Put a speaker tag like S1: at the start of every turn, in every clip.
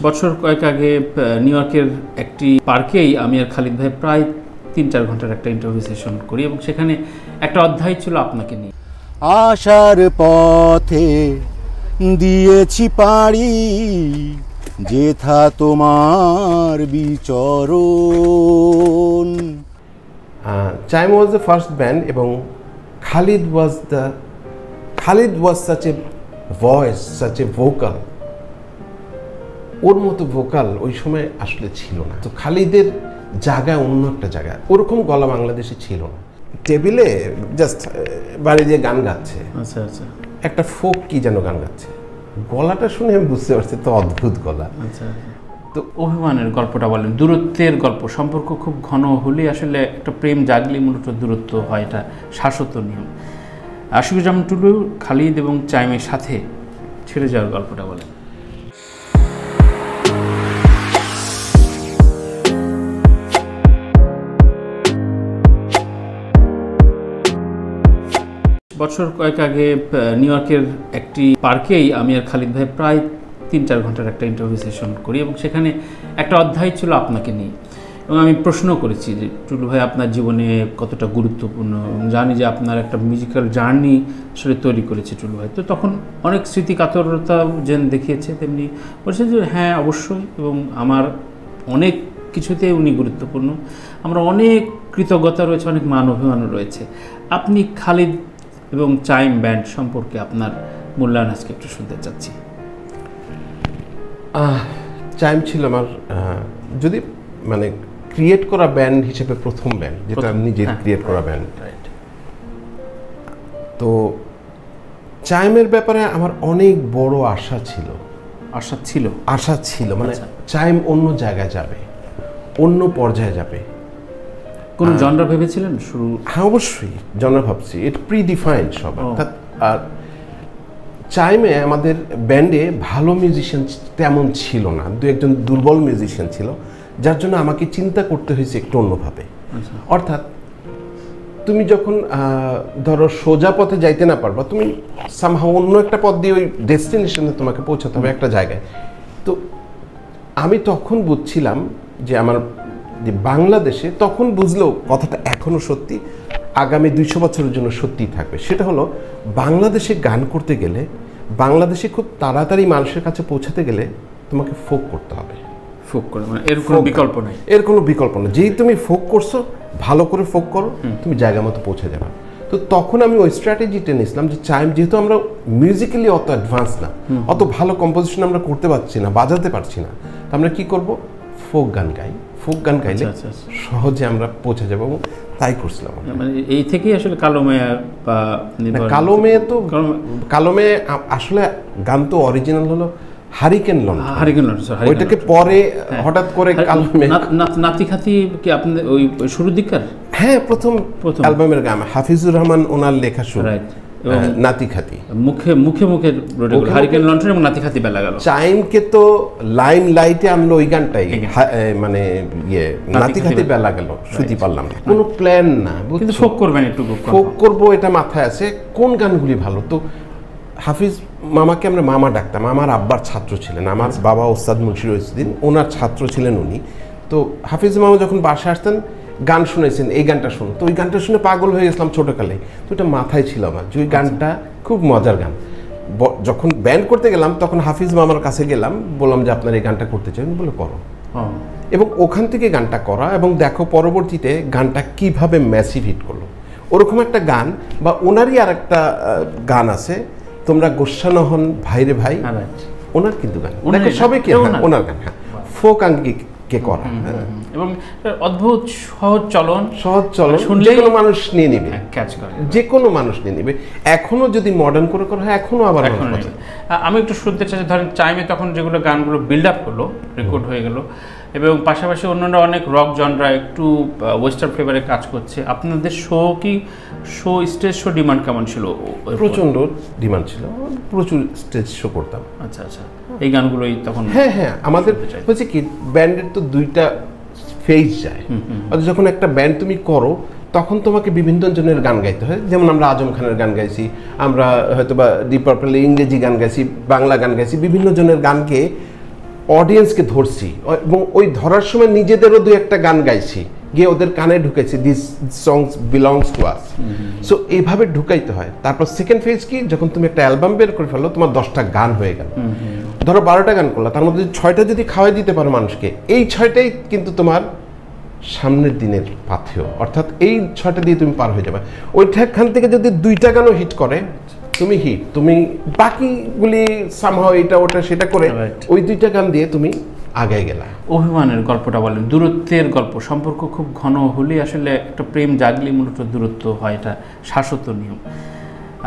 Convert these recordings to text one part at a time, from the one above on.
S1: বছর কয়েক আগে নিউ ইয়র্কের একটি পার্কেই আমি আর খালিদ ভাই প্রায় 3-4 ঘন্টার একটা ইন্টারভিউ সেশন করি এবং সেখানে একটা অধ্যায় ছিল আপনাকে নিয়ে।
S2: আশার পথে দিয়েছি পাড়ি, যেথা তোমার বিচরণ।
S3: Chime was the first band এবং Khalid was such a voice, such a vocal. ওর মতো ভোকাল ওই সময় আসলে ছিল না। তো খালিদের জায়গা অন্য একটা জায়গা, ওরকম গলা বাংলাদেশে ছিল না। টেবিলে জাস্ট বাড়ি দিয়ে গান গাচ্ছে,
S1: আচ্ছা আচ্ছা,
S3: একটা ফোক কি যেন গান গাচ্ছে, গলাটা শুনে আমি বুঝতে পারছি তো অদ্ভুত গলা।
S1: আচ্ছা, তো অভিমানের গল্পটা বলেন, দূরত্বের গল্প। সম্পর্ক খুব ঘন হলে আসলে একটা প্রেম জাগলে মূলত দূরত্ব হয়, এটা শাশ্বত নিয়ম। আশিকুজ্জামান টুলু খালিদ এবং চাইমের সাথে ছেড়ে যাওয়ার গল্পটা বলেন। বছর কয়েক আগে নিউ ইয়র্কের একটি পার্কেই আমি আর খালিদ ভাই প্রায় 3-4 ঘন্টার একটা ইন্টারভিউ সেশন করি এবং সেখানে একটা অধ্যায় ছিল আপনাকে নিয়ে। এবং আমি প্রশ্ন করেছি যে টুলু ভাই আপনার জীবনে কতটা গুরুত্বপূর্ণ, এবং জানি যে আপনার একটা মিউজিক্যাল জার্নি আসলে তৈরি করেছে টুলু ভাই। তো তখন অনেক স্মৃতিকাতরতা যেন দেখিয়েছে, তেমনি বলছে যে হ্যাঁ অবশ্যই, এবং আমার অনেক কিছুতে উনি গুরুত্বপূর্ণ, আমরা অনেক কৃতজ্ঞতা রয়েছে, অনেক মান অভিমানও রয়েছে। আপনি খালিদ এবং চাইম ব্যান্ড সম্পর্কে আপনার মূল্যায়ন আজকে একটু শুনতে চাচ্ছি।
S3: চাইম ছিল আমার যদি মানে ক্রিয়েট করা ব্যান্ড হিসেবে প্রথম ব্যান্ড, যেটা নিজের ক্রিয়েট করা ব্যান্ড। তো চাইমের ব্যাপারে আমার অনেক বড় আশা ছিল মানে চাইম অন্য জায়গায় যাবে, অন্য পর্যায়ে যাবে।
S1: কোন জনরা ভেবেছিলেন শুরু?
S3: হ্যাঁ অবশ্যই জনরা ভাবছি, এটা প্রিডিফাইন্ড সব। আর চাইমে আমাদের ব্যান্ডে ভালো মিউজিশিয়ান তেমন ছিল না, দু একজন দুর্বল মিউজিশিয়ান ছিল, যার জন্য আমাকে চিন্তা করতে হয়েছে একটু অন্যভাবে। অর্থাৎ তুমি যখন ধরো সোজা পথে যাইতে না পারবা, তুমি সামহাও অন্য একটা পথ দিয়ে ওই ডেস্টিনেশনে তোমাকে পৌঁছাতে হবে একটা জায়গায়। তো আমি তখন বুঝছিলাম যে আমার যে বাংলাদেশে, তখন বুঝলেও কথাটা এখনও সত্যি, আগামী 200 বছরের জন্য সত্যিই থাকবে। সেটা হলো বাংলাদেশে গান করতে গেলে, বাংলাদেশে খুব তাড়াতাড়ি মানুষের কাছে পৌঁছাতে গেলে তোমাকে ফোক করতে হবে।
S1: ফোক করে মানে এর কোনো বিকল্প নেই,
S3: এর কোনো বিকল্প নেই। যেই তুমি ফোক করছো, ভালো করে ফোক করো, তুমি জায়গা মতো পৌঁছে যাবে। তো তখন আমি ওই স্ট্র্যাটেজিটা নিয়েছিলাম যে চাইম, যেহেতু আমরা মিউজিক্যালি অত অ্যাডভান্স না, অত ভালো কম্পোজিশন আমরা করতে পারছি না, বাজাতে পারছি না, তো আমরা কী করবো, ফোক গান গাই। ফোক গান গাইলে সহজে আমরা পৌঁছে যাবো, এবং তাই করছিলাম।
S1: মানে এই থেকেই আসলে কালো মেয়ে বা
S3: কালো মেয়ে আসলে গান তো অরিজিনাল হলো হারিকেন লন্ঠন, ওইটাকে পরে হঠাৎ করে কালো মেয়ে।
S1: নাতি খাতি কি আপনাদের ওই শুরুর দিককার?
S3: হ্যাঁ, প্রথম অ্যালবামের গান, হাফিজুর রহমান ওনার লেখা শুরু, নাতি খাতি,
S1: মুখে হারিকেন লন্ঠন এবং নাতি খাতি বেলা গেল।
S3: চাইমকে তো লাইন লাইটে আনলো ওই গানটাই, মানে নাতি খাতি বেলা গেল, শুনতে পারলাম না, কোনো প্ল্যান না,
S1: কিন্তু ফোক করবেন, একটু
S3: ফোক করবো এটা মাথায় আছে, কোন গানগুলি ভালো। তো হাফিজ মামাকে আমরা মামা ডাকতাম, আমার আব্বার ছাত্র ছিলেন, আমার বাবা ওস্তাদ মুন্সি রইসুদ্দিন, ওনার ছাত্র ছিলেন উনি। তো হাফিজ মামা যখন বাসায় আসতেন, গান শুনেছেন, এই গানটা শুনুন, তো ওই গানটা শুনে পাগল হয়ে গেছিলাম ছোটোকালে। তো এটা মাথায় ছিল আমার যে ওই গানটা খুব মজার গান। যখন ব্যান্ড করতে গেলাম, তখন হাফিজ মামার কাছে গেলাম, বললাম যে আপনার এই গানটা করতে চাই, বলে করো। এবং ওখান থেকে গানটা করা, এবং দেখো পরবর্তীতে গানটা কিভাবে ম্যাসিভ হিট করলো। ওরকম একটা গান, বা ওনারই আর একটা গান আছে, তোমরা গোস্বা নহন ভাইরে ভাই, ওনার কিন্তু গান, সবাই কি ওনার গান, হ্যাঁ, ফোক আঙ্গিকে করা,
S1: এবং অদ্ভুত সহজ চলন,
S3: যে কোনো মানুষ নিয়ে নিবে, যে কোনো মানুষ নিয়ে নিবে। এখনো যদি মডার্ন করে করা হয়, এখনো আবার
S1: আমি একটু শুনতে চাই, ধরেন চাইমে তখন যেগুলো গানগুলো বিল্ড আপ হলো, রেকর্ড হয়ে গেল, এবং পাশাপাশি অন্যান্য অনেক রক জনরা একটু ওয়েস্টার্ন ফ্লেভারে কাজ করছে, আপনাদের স্টেজ শো ডিমান্ড কেমন ছিল?
S3: প্রচণ্ড ডিমান্ড ছিল, প্রচুর স্টেজ শো করতাম।
S1: আচ্ছা আচ্ছা, এই গানগুলোই তখন?
S3: হ্যাঁ, আমাদের হচ্ছে কি, ব্যান্ডের তো দুইটা ফেজ যায়। যখন একটা ব্যান্ড তুমি করো, তখন তোমাকে বিভিন্ন জনের গান গাইতে হয়। যেমন আমরা আজম খানের গান গাইছি, আমরা হয়তো বা ডিপ পার্পল ইংরেজি গান গাইছি, বাংলা গান গাইছি, বিভিন্ন জনের গানকে অডিয়েন্সকে ধরছি এবং ওই ধরার সময় নিজেদেরও দু একটা গান গাইছি, গিয়ে ওদের কানে ঢুকেছি, this songs belongs to us. So এইভাবে ঢুকাইতে হয়। তারপর সেকেন্ড ফেজ কি, যখন তুমি একটা অ্যালবাম বের করে ফেলো, তোমার 10টা গান হয়ে গেল, ধরো 12টা গান করলো, তার মধ্যে 6টা যদি খাওয়াই দিতে পারো মানুষকে, এই 6টাই কিন্তু তোমার সামনের দিনের পাথেয়, অর্থাৎ এই 6টা দিয়ে তুমি পার হয়ে যাবে। ওইখান থেকে যদি 2টা গানও হিট করে, তুমি হিট, তুমি বাকিগুলি সামহাও এটা ওটা সেটা করে ওই 2টা গান দিয়ে তুমি আগায় গেলা।
S1: অভিমানের গল্পটা বলেন, দূরত্বের গল্প, সম্পর্ক খুব ঘন হলেই আসলে একটা প্রেম জাগলে মূলত দূরত্ব হয়, এটা শাশ্বত নিয়ম।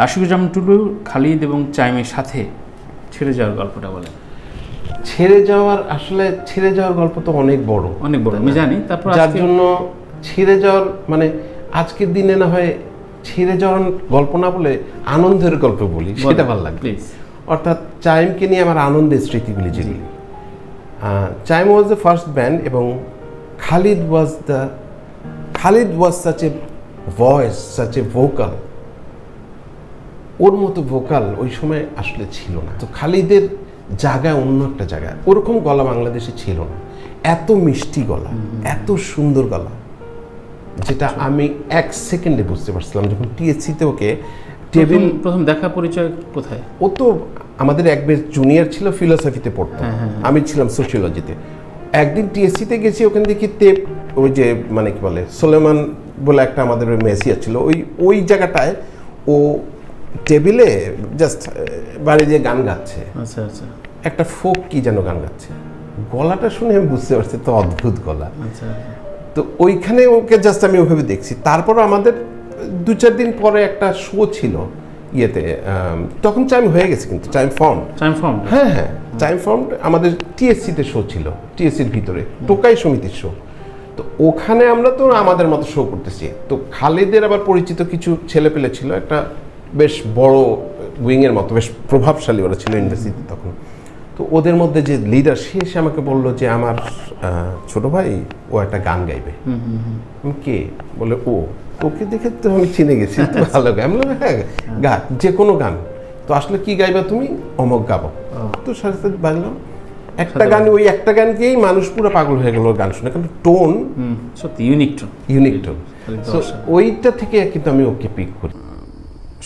S1: আশিকুজ্জামান টুলু খালিদ এবং চাইমের সাথে ছেড়ে যাওয়ার গল্পটা বলেন।
S3: ছেড়ে যাওয়ার গল্প তো অনেক বড়,
S1: আমি জানি। তারপর
S3: যার জন্য ছেড়ে যাওয়ার মানে আজকের দিনে না হয় ছেড়ে যাওয়ার গল্প না বলে আনন্দের গল্প বলি, সেটা ভালো লাগে প্লিজ। অর্থাৎ চাইমকে নিয়ে আমার আনন্দের স্মৃতিগুলি যেগুলি, Chime was the first band এবং Khalid was such a voice, such a vocal, ওর মতো ভোকাল ওই সময় আসলে ছিল না। তো খালিদের জায়গায় অন্য একটা জায়গায়, ওরকম গলা বাংলাদেশে ছিল না, এত মিষ্টি গলা, এত সুন্দর গলা, যেটা আমি 1 সেকেন্ডে বুঝতে পারছিলাম যখন টিএসসিতে ওকে
S1: প্রথম দেখা পরিচয় কোথায়।
S3: ও তো আমাদের এক বেশ জুনিয়র ছিল, ফিলোসফিতে পড়তো, আমি ছিলাম সোশিওলজিতে। একদিন টিএসসিতে গেছি, ওখানে দেখি তেপ, ওই যে মানে কি বলে সোলেমান বলে একটা আমাদের ওই মেসিয়া ছিল, ওই জায়গাটায় ও টেবিলে জাস্ট বাড়ি দিয়ে গান গাচ্ছে।
S1: আচ্ছা আচ্ছা,
S3: একটা ফোক কি যেন গান গাচ্ছে, গলাটা শুনে আমি বুঝতে পারছি তো অদ্ভুত গলা।
S1: আচ্ছা,
S3: তো ওইখানে ওকে জাস্ট আমি ওইভাবে দেখছি। তারপর আমাদের 2-4 দিন পরে একটা শো ছিল ইয়েতে, তখন টাইম হয়ে গেছে কিন্তু টাইম ফর্ম, হ্যাঁ টাইম ফর্ম আমাদের টিএসসিতে শো ছিল, টিএসসির ভিতরে টোকাই সমিতির শো। তো ওখানে আমরা তো আমাদের মতো শো করতেছি। তো খালিদের আবার পরিচিত কিছু ছেলেপেলে ছিল, একটা বেশ বড় উইংয়ের মতো, বেশ প্রভাবশালী ওরা ছিল ইউনিভার্সিটি তখন। তো ওদের মধ্যে যে লিডার, সে এসে আমাকে বললো যে আমার ছোট ভাই ও একটা গান গাইবে। কে বলে, ওকে দেখে তো আমি চিনে গেছি, তো ভালো গান। আমি বললাম হ্যাঁ গা, যে কোনো গান। তো আসলে কি গাইবা তুমি? অমক গাবো। তো সাথে সাথে বাজলাম একটা গান, ওই একটা গানকেই মানুষ পুরো পাগল হয়ে গেল গান শুনে, কারণ টোন
S1: সত্যি ইউনিক টোন।
S3: ওইটা থেকে কিন্তু আমি ওকে পিক করি।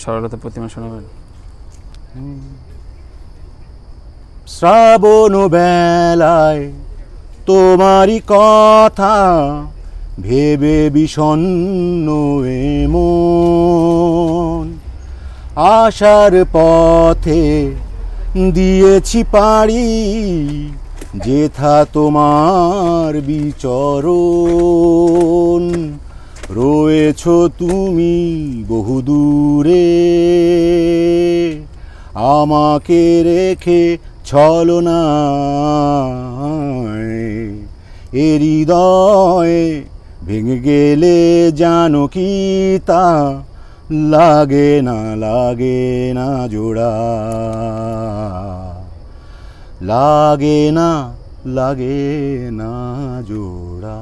S1: সরলতা প্রতিমা শোনাবেন।
S2: শ্রাবণ বেলায় তোমারই কথা ভেবে বিষণ্ণ মন, আশার পথে দিয়েছি পাড়ি, যেথা তোমার বিচরণ, রয়েছ তুমি বহুদূরে, আমাকে রেখে ছলনায় এ হৃদয়ে ভেঙে গেলে জানো কি তা লাগে না জোড়া, লাগে না জোড়া।